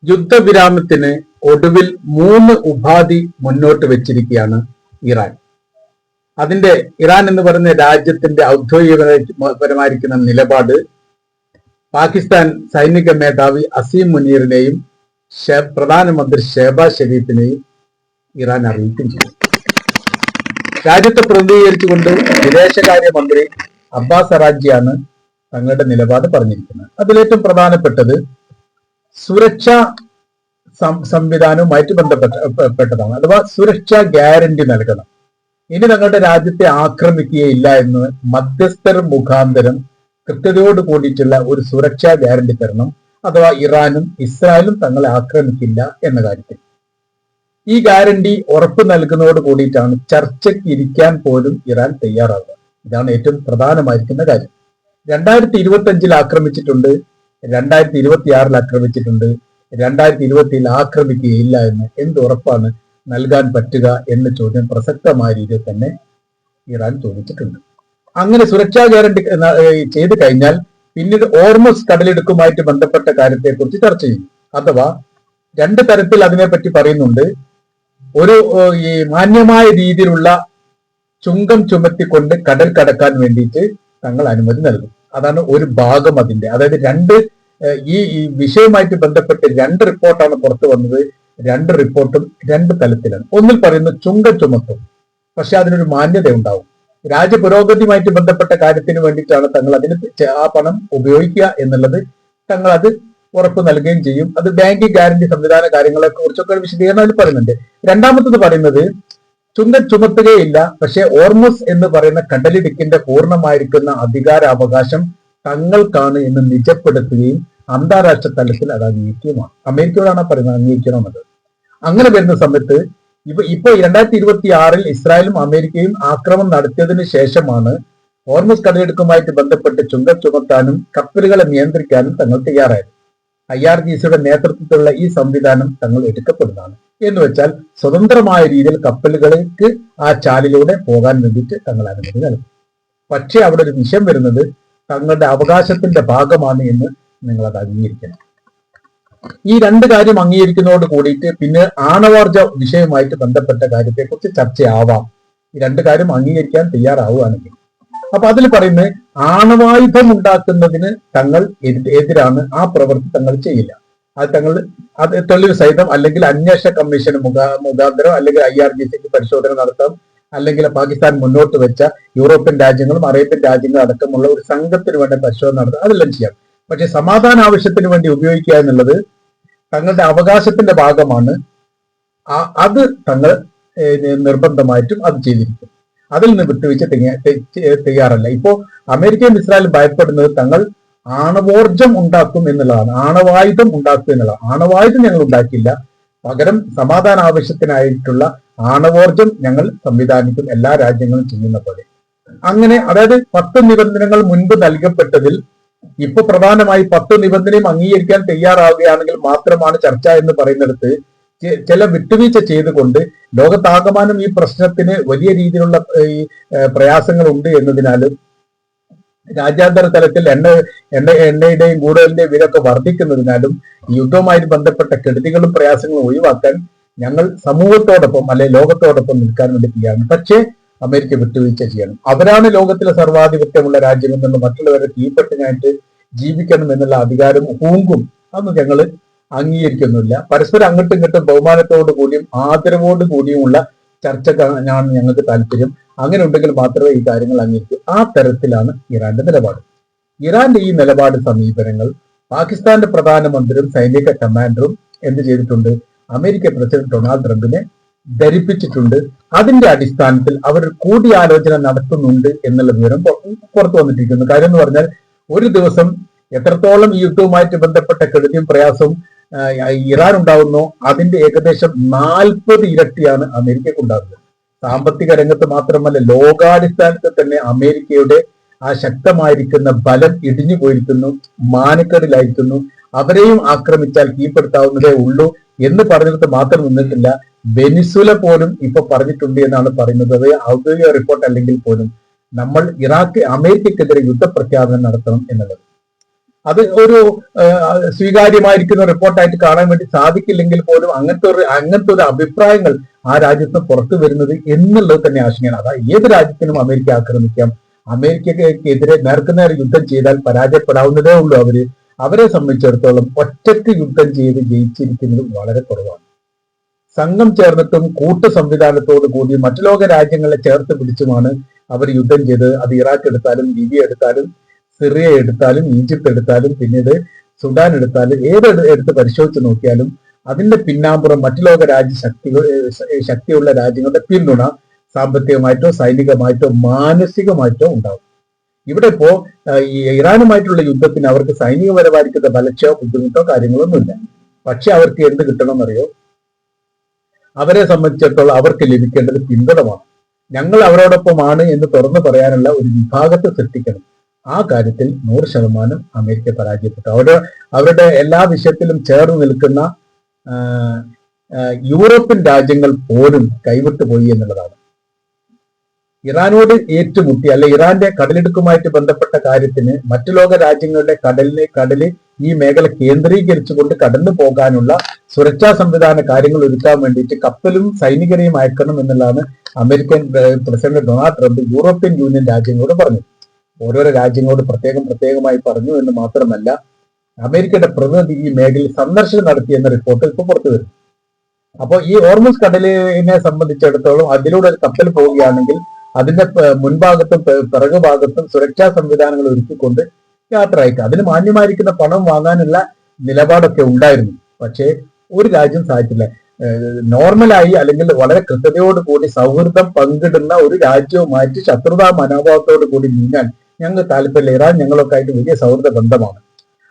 യുദ്ധവിരാമത്തിന് ഒടുവിൽ 3 ഉപാധി മുന്നോട്ട് വെച്ചിരിക്കുകയാണ് ഇറാൻ. അതിന്റെ ഇറാൻ എന്ന് പറയുന്ന രാജ്യത്തിന്റെ ഔദ്യോഗികപരമായിരിക്കുന്ന നിലപാട് പാകിസ്ഥാൻ സൈനിക മേധാവി അസീം മുനീറിനെയും പ്രധാനമന്ത്രി ഷെഹബാസ് ഷെരീഫിനെയും ഇറാൻ അറിയിക്കുകയും ചെയ്തു. രാജ്യത്തെ പ്രതിനിധീകരിച്ചുകൊണ്ട് വിദേശകാര്യമന്ത്രി അബ്ബാസ് അറാജിയാണ് തങ്ങളുടെ നിലപാട് പറഞ്ഞിരിക്കുന്നത്. അതിലേറ്റവും പ്രധാനപ്പെട്ടത് സുരക്ഷാ സംവിധാനവുമായിട്ട് ബന്ധപ്പെട്ടതാണ്. അഥവാ സുരക്ഷാ ഗ്യാരണ്ടി നൽകണം. ഇനി തങ്ങളുടെ രാജ്യത്തെ ആക്രമിക്കുകയില്ല എന്ന് മധ്യസ്ഥർ മുഖാന്തരം കൃത്യതയോട് കൂടിയിട്ടുള്ള ഒരു സുരക്ഷാ ഗ്യാരണ്ടി തരണം. അഥവാ ഇറാനും ഇസ്രായേലും തങ്ങളെ ആക്രമിക്കില്ല എന്ന കാര്യത്തിൽ ഈ ഗ്യാരണ്ടി ഉറപ്പ് നൽകുന്നതോട് കൂടിയിട്ടാണ് ചർച്ചയ്ക്ക് ഇരിക്കാൻ പോലും ഇറാൻ തയ്യാറാവുക. ഇതാണ് ഏറ്റവും പ്രധാനമായിരിക്കുന്ന കാര്യം. 2025 ആക്രമിച്ചിട്ടുണ്ട്, 2026 ആക്രമിച്ചിട്ടുണ്ട്, 2027 ആക്രമിക്കുകയില്ല എന്ന് എന്ത് ഉറപ്പാണ് നൽകാൻ പറ്റുക എന്ന ചോദ്യം പ്രസക്തമായ രീതിയിൽ തന്നെ ഇറാൻ ചോദിച്ചിട്ടുണ്ട്. അങ്ങനെ സുരക്ഷാ ഗ്യാരണ്ടി ചെയ്തു കഴിഞ്ഞാൽ പിന്നീട് ഓർമസ് കടലിടുക്കുമായിട്ട് ബന്ധപ്പെട്ട കാര്യത്തെക്കുറിച്ച് ചർച്ച ചെയ്യും. അഥവാ 2 തരത്തിൽ അതിനെപ്പറ്റി പറയുന്നുണ്ട്. ഒരു ഈ മാന്യമായ രീതിയിലുള്ള ചുങ്കം ചുമത്തിക്കൊണ്ട് കടൽ കടക്കാൻ വേണ്ടിയിട്ട് തങ്ങൾ അനുമതി നൽകും. അതാണ് ഒരു ഭാഗം അതിന്റെ. അതായത് ഈ വിഷയവുമായിട്ട് ബന്ധപ്പെട്ട് 2 റിപ്പോർട്ടാണ് പുറത്തു വന്നത്. 2 റിപ്പോർട്ടും 2 തലത്തിലാണ്. ഒന്നിൽ പറയുന്നത് ചുങ്കം ചുമത്തും, പക്ഷെ അതിനൊരു മാന്യത ഉണ്ടാവും. രാജ്യപുരോഗതിയുമായിട്ട് ബന്ധപ്പെട്ട കാര്യത്തിന് വേണ്ടിയിട്ടാണ് തങ്ങൾ അതിന് ആ പണം ഉപയോഗിക്കുക എന്നുള്ളത് തങ്ങൾ അത് ഉറപ്പ് നൽകുകയും ചെയ്യും. അത് ബാങ്കിങ് ഗ്യാരണ്ടി സംവിധാന കാര്യങ്ങളെ കുറിച്ചൊക്കെ വിശദീകരണം അതിൽ പറയുന്നുണ്ട്. രണ്ടാമത്തത് പറയുന്നത് ചുങ്കം ചുമത്തുകയില്ല, പക്ഷെ ഓർമസ് എന്ന് പറയുന്ന കടലിടുക്കിന്റെ പൂർണ്ണമായിരിക്കുന്ന അധികാരാവകാശം തങ്ങൾക്കാണ് എന്ന് നിജപ്പെടുത്തുകയും അന്താരാഷ്ട്ര തലത്തിൽ അത് അംഗീകരിക്കുമാണ്. അമേരിക്കയോടാണ് പറയുന്നത് അംഗീകരിക്കണമെന്നത്. അങ്ങനെ വരുന്ന സമയത്ത് ഇപ്പൊ 2026 ഇസ്രായേലും അമേരിക്കയും ആക്രമണം നടത്തിയതിനു ശേഷമാണ് ഹോർമുസ് കടലിടുക്കുമായിട്ട് ബന്ധപ്പെട്ട് ചുങ്കം ചുമത്താനും കപ്പലുകളെ നിയന്ത്രിക്കാനും തങ്ങൾ തയ്യാറായത്. IRGCയുടെ നേതൃത്വത്തിലുള്ള ഈ സംവിധാനം തങ്ങൾ എടുക്കപ്പെടുന്നതാണ്. എന്ന് വെച്ചാൽ സ്വതന്ത്രമായ രീതിയിൽ കപ്പലുകൾക്ക് ആ ചാലിലൂടെ പോകാൻ വേണ്ടിയിട്ട് തങ്ങൾ അനുമതി നൽകും. പക്ഷേ അവിടെ ഒരു വിഷയം വരുന്നത് തങ്ങളുടെ അവകാശത്തിന്റെ ഭാഗമാണ് എന്ന് നിങ്ങൾ അത് അംഗീകരിക്കണം. ഈ 2 കാര്യം അംഗീകരിക്കുന്നതോട് കൂടിയിട്ട് പിന്നെ ആണവാർജ വിഷയവുമായിട്ട് ബന്ധപ്പെട്ട കാര്യത്തെക്കുറിച്ച് ചർച്ചയാവാം. ഈ 2 കാര്യം അംഗീകരിക്കാൻ തയ്യാറാവുകയാണെങ്കിൽ. അപ്പൊ അതിൽ പറയുന്നത് ആണവായുധം ഉണ്ടാക്കുന്നതിന് തങ്ങൾ എതിരാണ്. ആ പ്രവൃത്തി തങ്ങൾ ചെയ്യില്ല. അത് തെളിവ് സഹിതം അല്ലെങ്കിൽ അന്വേഷണ കമ്മീഷൻ മുഖാന്തരം അല്ലെങ്കിൽ IRGCക്ക് പരിശോധന നടത്താം. അല്ലെങ്കിൽ പാകിസ്ഥാൻ മുന്നോട്ട് വെച്ച യൂറോപ്യൻ രാജ്യങ്ങളും അറേബ്യൻ രാജ്യങ്ങളും അടക്കമുള്ള ഒരു സംഘത്തിന് വേണ്ട പരിശോധന നടത്താം. അതെല്ലാം ചെയ്യാം. പക്ഷെ സമാധാന ആവശ്യത്തിന് വേണ്ടി ഉപയോഗിക്കുക എന്നുള്ളത് തങ്ങളുടെ അവകാശത്തിന്റെ ഭാഗമാണ്. അത് തങ്ങൾ നിർബന്ധമായിട്ടും അത് ചെയ്തിരിക്കും. അതിൽ നിന്ന് വിട്ടുവീഴ്ച തയ്യാറല്ല. ഇപ്പോ അമേരിക്കയും ഇസ്രായേലും ഭയപ്പെടുന്നത് തങ്ങൾ ആണവോർജം ഉണ്ടാക്കും എന്നുള്ളതാണ്, ആണവായുധം ഉണ്ടാക്കും എന്നുള്ളതാണ്. ആണവായുധം ഞങ്ങൾ ഉണ്ടാക്കില്ല, പകരം സമാധാന ആവശ്യത്തിനായിട്ടുള്ള ആണവോർജം ഞങ്ങൾ സംവിധാനിക്കും, എല്ലാ രാജ്യങ്ങളും ചെയ്യുന്ന പോലെ. അങ്ങനെ അതായത് 10 നിബന്ധനകൾ മുൻപ് നൽകപ്പെട്ടതിൽ ഇപ്പൊ പ്രധാനമായി 10 നിബന്ധനയും അംഗീകരിക്കാൻ തയ്യാറാവുകയാണെങ്കിൽ മാത്രമാണ് ചർച്ച എന്ന് പറയുന്നിടത്ത് ചില വിട്ടുവീഴ്ച ചെയ്തുകൊണ്ട് ലോകത്താകമാനം ഈ പ്രശ്നത്തിന് വലിയ രീതിയിലുള്ള ഈ പ്രയാസങ്ങൾ ഉണ്ട് എന്നതിനാലും രാജ്യാന്തര തലത്തിൽ എണ്ണയുടെയും കൂടുതലിന്റെയും വിലയൊക്കെ വർദ്ധിക്കുന്നതിനാലും ഈ യുദ്ധവുമായി ബന്ധപ്പെട്ട കെടുതികളും പ്രയാസങ്ങളും ഒഴിവാക്കാൻ ഞങ്ങൾ സമൂഹത്തോടൊപ്പം അല്ലെ ലോകത്തോടൊപ്പം നിൽക്കാൻ വേണ്ടി തയ്യാറാണ്. പക്ഷേ അമേരിക്ക വിട്ടുവീഴ്ച ചെയ്യണം. അവരാണ് ലോകത്തിലെ സർവാധിപത്യമുള്ള രാജ്യം എന്നുള്ള മറ്റുള്ളവരെ കീഴ്പ്പെട്ടിനായിട്ട് ജീവിക്കണം എന്നുള്ള അധികാരം ഹൂങ്കും അതൊന്നും ഞങ്ങൾ അംഗീകരിക്കുന്നില്ല. പരസ്പരം അങ്ങോട്ടും ഇങ്ങോട്ടും ബഹുമാനത്തോടു കൂടിയും ആദരവോടു കൂടിയുമുള്ള ചർച്ചക്കാണ് ഞങ്ങൾക്ക് താല്പര്യം. അങ്ങനെ ഉണ്ടെങ്കിൽ മാത്രമേ ഈ കാര്യങ്ങൾ അംഗീകരിക്കൂ. ആ തരത്തിലാണ് ഇറാന്റെ നിലപാട്. ഇറാന്റെ ഈ നിലപാട് സമീപനങ്ങൾ പാകിസ്ഥാന്റെ പ്രധാനമന്ത്രിയും സൈനിക കമാൻഡറും എന്ത് ചെയ്തിട്ടുണ്ട്? അമേരിക്ക പ്രസിഡന്റ് ഡൊണാൾഡ് ട്രംപിനെ ധരിപ്പിച്ചിട്ടുണ്ട്. അതിന്റെ അടിസ്ഥാനത്തിൽ അവർ കൂടിയാലോചന നടത്തുന്നുണ്ട് എന്നുള്ള വിവരം പുറത്തു വന്നിട്ടിരിക്കുന്നു. കാര്യം എന്ന് പറഞ്ഞാൽ ഒരു ദിവസം എത്രത്തോളം ഈ യുദ്ധവുമായിട്ട് ബന്ധപ്പെട്ട കെടുതിയും പ്രയാസവും ഇറാൻ ഉണ്ടാകുന്നോ അതിന്റെ ഏകദേശം 40 ഇരട്ടിയാണ് അമേരിക്കക്ക് ഉണ്ടാകുന്നത്. സാമ്പത്തിക രംഗത്ത് മാത്രമല്ല, ലോകാടിസ്ഥാനത്തിൽ തന്നെ അമേരിക്കയുടെ ആ ശക്തമായിരിക്കുന്ന ബലം ഇടിഞ്ഞു പോയിരിക്കുന്നു, മാനക്കേടിലായിരിക്കുന്നു. അവരെയും ആക്രമിച്ചാൽ കീഴ്പ്പെടുത്താവുന്നതേ ഉള്ളൂ എന്ന് പറഞ്ഞിട്ട് മാത്രം നിന്നിട്ടില്ല. വെനിസുല പോലും ഇപ്പൊ പറഞ്ഞിട്ടുണ്ട് എന്നാണ് പറയുന്നത്. അത് ഔദ്യോഗിക റിപ്പോർട്ട് അല്ലെങ്കിൽ പോലും നമ്മൾ അമേരിക്കക്കെതിരെ യുദ്ധപ്രഖ്യാപനം നടത്തണം എന്നുള്ളത്. അത് ഒരു സ്വീകാര്യമായിരിക്കുന്ന റിപ്പോർട്ടായിട്ട് കാണാൻ വേണ്ടി സാധിക്കില്ലെങ്കിൽ പോലും അങ്ങനത്തെ ഒരു അഭിപ്രായങ്ങൾ ആ രാജ്യത്ത് പുറത്തു വരുന്നത് എന്നുള്ളത് തന്നെ ആശങ്കയാണ്. അതാ ഏത് രാജ്യത്തിനും അമേരിക്ക ആക്രമിക്കാം, അമേരിക്കക്കെതിരെ നേർക്കുനേർ യുദ്ധം ചെയ്താൽ പരാജയപ്പെടാവുന്നതേ ഉള്ളൂ. അവരെ സംബന്ധിച്ചിടത്തോളം ഒറ്റയ്ക്ക് യുദ്ധം ചെയ്ത് ജയിച്ചിരിക്കുന്നത് വളരെ കുറവാണ്. സംഘം ചേർന്നിട്ടും കൂട്ടു സംവിധാനത്തോടു കൂടി മറ്റു ലോക രാജ്യങ്ങളെ ചേർത്ത് പിടിച്ചുമാണ് അവർ യുദ്ധം ചെയ്ത്. അത് ഇറാഖ് എടുത്താലും, ലിബിയ എടുത്താലും, സിറിയ എടുത്താലും, ഈജിപ്ത് എടുത്താലും, പിന്നീട് സുഡാൻ എടുത്താലും, എടുത്ത് പരിശോധിച്ച് നോക്കിയാലും അതിന്റെ പിന്നാമ്പുറം മറ്റു ലോക ശക്തിയുള്ള രാജ്യങ്ങളുടെ പിന്തുണ സാമ്പത്തികമായിട്ടോ സൈനികമായിട്ടോ മാനസികമായിട്ടോ ഉണ്ടാവും. ഇവിടെ ഇപ്പോ ഈ ഇറാനുമായിട്ടുള്ള യുദ്ധത്തിന് അവർക്ക് സൈനികപരമായിരിക്കുന്ന ബലക്ഷയോ ബുദ്ധിമുട്ടോ കാര്യങ്ങളൊന്നുമില്ല. പക്ഷെ അവർക്ക് എന്ത് കിട്ടണമെന്നറിയോ? അവരെ സംബന്ധിച്ചിടത്തോളം അവർക്ക് ലഭിക്കേണ്ടത് പിന്തുണമാണ്. ഞങ്ങൾ അവരോടൊപ്പമാണ് എന്ന് തുറന്നു പറയാനുള്ള ഒരു വിഭാഗത്തെ സൃഷ്ടിക്കണം. ആ കാര്യത്തിൽ 100% അമേരിക്ക പരാജയപ്പെട്ടു. അവരുടെ എല്ലാ വിഷയത്തിലും ചേർന്ന് നിൽക്കുന്ന യൂറോപ്യൻ രാജ്യങ്ങൾ പോലും കൈവിട്ടു പോയി എന്നുള്ളതാണ്. ഇറാനോട് ഏറ്റുമുട്ടി അല്ലെ ഇറാന്റെ കടലിടുക്കുമായിട്ട് ബന്ധപ്പെട്ട കാര്യത്തിന് മറ്റു ലോക രാജ്യങ്ങളുടെ കടല് ഈ മേഖല കേന്ദ്രീകരിച്ചുകൊണ്ട് കടന്നു പോകാനുള്ള സുരക്ഷാ സംവിധാന കാര്യങ്ങൾ ഒരുക്കാൻ വേണ്ടിയിട്ട് കപ്പലും സൈനികരെയും അയക്കണം എന്നുള്ളതാണ് American president Donald Trump European Union രാജ്യങ്ങളോട് പറഞ്ഞു. ഓരോരോ രാജ്യങ്ങളോട് പ്രത്യേകമായി പറഞ്ഞു എന്ന് മാത്രമല്ല, അമേരിക്കയുടെ പ്രതിനിധി ഈ മേഖലയിൽ സന്ദർശനം നടത്തിയെന്ന റിപ്പോർട്ട് ഇപ്പോൾ പുറത്തു വരുന്നു. അപ്പോൾ ഈ ഹോർമുസ് കടലിനെ സംബന്ധിച്ചിടത്തോളം അതിലൂടെ ഒരു കപ്പൽ പോവുകയാണെങ്കിൽ അതിന്റെ മുൻഭാഗത്തും പിറകു ഭാഗത്തും സുരക്ഷാ സംവിധാനങ്ങൾ ഒരുക്കിക്കൊണ്ട് യാത്ര അയക്കുക. അതിന് മാന്യമായിരിക്കുന്ന പണം വാങ്ങാനുള്ള നിലപാടൊക്കെ ഉണ്ടായിരുന്നു. പക്ഷേ ഒരു രാജ്യം സാധിച്ചില്ല. നോർമലായി അല്ലെങ്കിൽ വളരെ കൃത്യതയോട് കൂടി സൗഹൃദം പങ്കിടുന്ന ഒരു രാജ്യവുമായിട്ട് ശത്രുതാ മനോഭാവത്തോട് കൂടി നീങ്ങാൻ ഞങ്ങൾക്ക് താല്പര്യമില്ല. ഇറാൻ ഞങ്ങളൊക്കെ ആയിട്ട് വലിയ സൗഹൃദ ബന്ധമാണ്.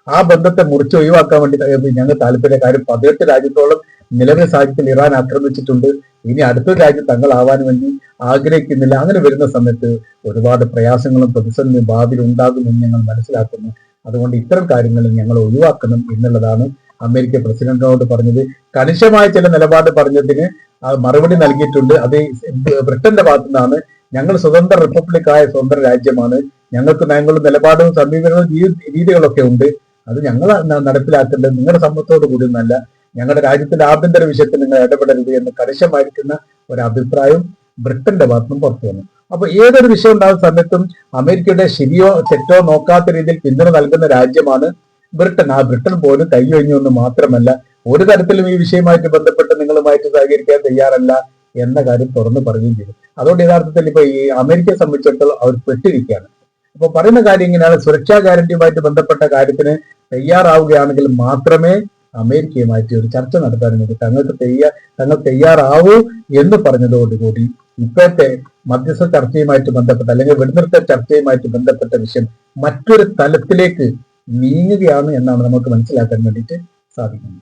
ആ ബന്ധത്തെ മുറിച്ച് ഒഴിവാക്കാൻ വേണ്ടി ഞങ്ങൾ താല്പര്യ കാര്യം 18 രാജ്യത്തോളം നിലവിലെ സാഹചര്യത്തിൽ ഇറാൻ ആക്രമിച്ചിട്ടുണ്ട്. ഇനി അടുത്ത രാജ്യം തങ്ങളാവാൻ വേണ്ടി ആഗ്രഹിക്കുന്നില്ല. അങ്ങനെ വരുന്ന സമയത്ത് ഒരുപാട് പ്രയാസങ്ങളും പ്രതിസന്ധിയും ഭാവിയിൽ ഉണ്ടാകുമെന്ന് ഞങ്ങൾ മനസ്സിലാക്കുന്നു. അതുകൊണ്ട് ഇത്തരം കാര്യങ്ങൾ ഞങ്ങൾ ഒഴിവാക്കണം എന്നുള്ളതാണ് അമേരിക്ക പ്രസിഡന്റിനോട് പറഞ്ഞത്. കണിശമായ ചില നിലപാട് പറഞ്ഞതിന് മറുപടി നൽകിയിട്ടുണ്ട്. അത് ബ്രിട്ടന്റെ ഭാഗത്തു നിന്നാണ്. ഞങ്ങൾ സ്വതന്ത്ര റിപ്പബ്ലിക്കായ സ്വതന്ത്ര രാജ്യമാണ്. ഞങ്ങൾക്ക് ഞങ്ങളുടെ നിലപാടും സമീപനവും രീതികളൊക്കെ ഉണ്ട്. അത് ഞങ്ങൾ നടപ്പിലാക്കേണ്ടത് നിങ്ങളുടെ സമ്മതത്തോടു കൂടി ഒന്നല്ല. ഞങ്ങളുടെ രാജ്യത്തിന്റെ ആഭ്യന്തര വിഷയത്തിൽ നിങ്ങൾ ഇടപെടരുത് എന്ന് കണിശമായിരിക്കുന്ന ഒരു അഭിപ്രായം ബ്രിട്ടന്റെ ഭാഗത്തുനിന്നും പുറത്തു വന്നു. അപ്പൊ ഏതൊരു വിഷയം ഉണ്ടാകുന്ന സമയത്തും അമേരിക്കയുടെ ശരിയോ തെറ്റോ നോക്കാത്ത രീതിയിൽ പിന്തുണ നൽകുന്ന രാജ്യമാണ് ബ്രിട്ടൻ. ആ ബ്രിട്ടൻ പോലും കൈയൊഴിഞ്ഞു എന്ന് മാത്രമല്ല, ഒരു തരത്തിലും ഈ വിഷയമായിട്ട് ബന്ധപ്പെട്ട് നിങ്ങളുമായിട്ട് സഹകരിക്കാൻ തയ്യാറല്ല എന്ന കാര്യം തുറന്നു പറയുകയും ചെയ്തു. അതുകൊണ്ട് യഥാർത്ഥത്തിൽ ഇപ്പൊ ഈ അമേരിക്കയെ സംബന്ധിച്ചിടത്തോളം അവർ പെട്ടിരിക്കുകയാണ്. അപ്പൊ പറയുന്ന കാര്യം ഇങ്ങനെയാണ്, സുരക്ഷാ ഗ്യാരണ്ടിയുമായിട്ട് ബന്ധപ്പെട്ട കാര്യത്തിന് തയ്യാറാവുകയാണെങ്കിൽ മാത്രമേ അമേരിക്കയുമായിട്ട് ഒരു ചർച്ച നടത്താൻ വേണ്ടി തങ്ങൾ തയ്യാറാവൂ എന്ന് പറഞ്ഞതോടുകൂടി ഇപ്പോഴത്തെ മധ്യസ്ഥ ചർച്ചയുമായിട്ട് ബന്ധപ്പെട്ട അല്ലെങ്കിൽ വെടിനിർത്തൽ ചർച്ചയുമായിട്ട് ബന്ധപ്പെട്ട വിഷയം മറ്റൊരു തലത്തിലേക്ക് നീങ്ങുകയാണ് എന്നാണ് നമുക്ക് മനസ്സിലാക്കാൻ വേണ്ടിയിട്ട് സാധിക്കുന്നത്.